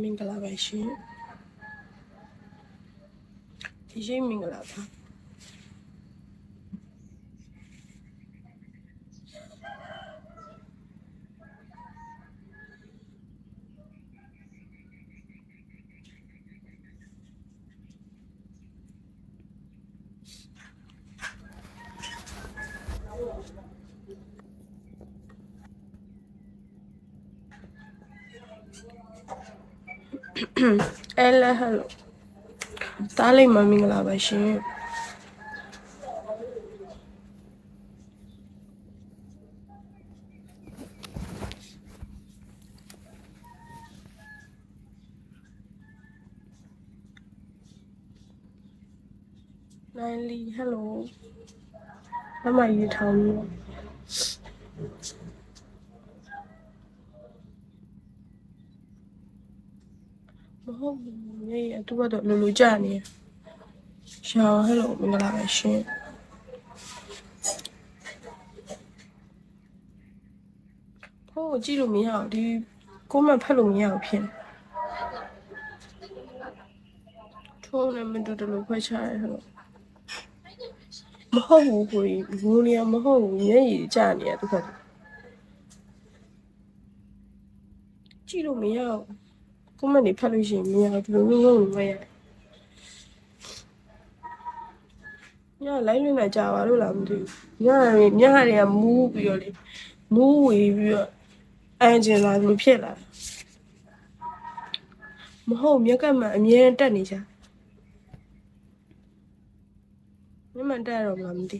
မင်္ဂလာပါရှင်ဒီရှိမင်္ဂလာပါအဲလဲဟယ်လိုတားလိုက်မမင်္ဂလာပါရှင်နိုင်လီဟယ်လိုမမရေးထောင်းလို့မဟုတ်ဘူးမြေသူကတော့လူလူကြနေရှောင်းဟယ်လိုမင်္ဂလာပါရှင်ဟိုကြည့်လို့မရအောင်ဒီကိုမဖတ်လို့မရအောင်ဖြစ်ထုံးနေမတူတူလို့ခွဲချရဲဟယ်လိုမဟုတ်ဘူးကိုကြီးဘူလီယာမဟုတ်ဘူးမျက်ရည်ကျနေရသူကကြည့်လို့မရအောင်ကိုမနေဖတ်လို့ရှိရင်မရဘူးဒီလိုမျိုးလုံးမရညလိုက်လွင်လာကြပါလို့လားမသိဘူးညတွေကမူးပြီးတော့လေမူးဝေပြီးတော့အန်ဂျင်လာလို့ဖြစ်လာမဟုတ်မြက်ကမှအမြဲတက်နေကြမျက်မှန်တက်တော့မှမသိ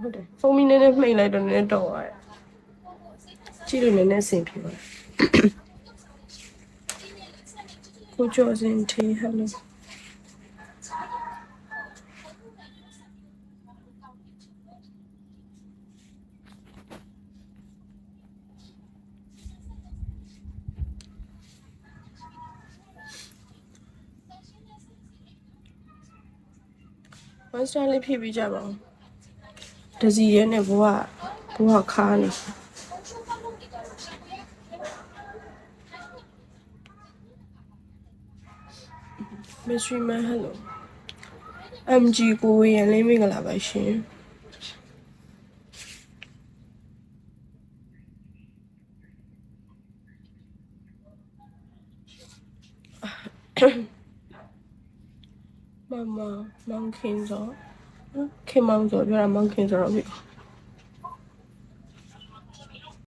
ဟုတ်တယ်ဖုန်းမီနည်းနည်းမှိတ်လိုက်တော့နည်းနည်းတော့ရတယ်ကြည့်လို့နည်းနည်းဆင်ပြေပါတယ်ကိုကျော်စင်ထေးဟယ်လိုဝမ်းစတာလေးဖြည့်ပေးကြပါဦးတစီရဲနဲ့ဘဝခါနေမစ္စရီမန်ဟယ်လို MG ကိုရန်လေးမင်္ဂလာပါရှင်မမမောင်ခင်စောခင်မောင်စောပြောတာမောင်ခင်စောတော့ပြီ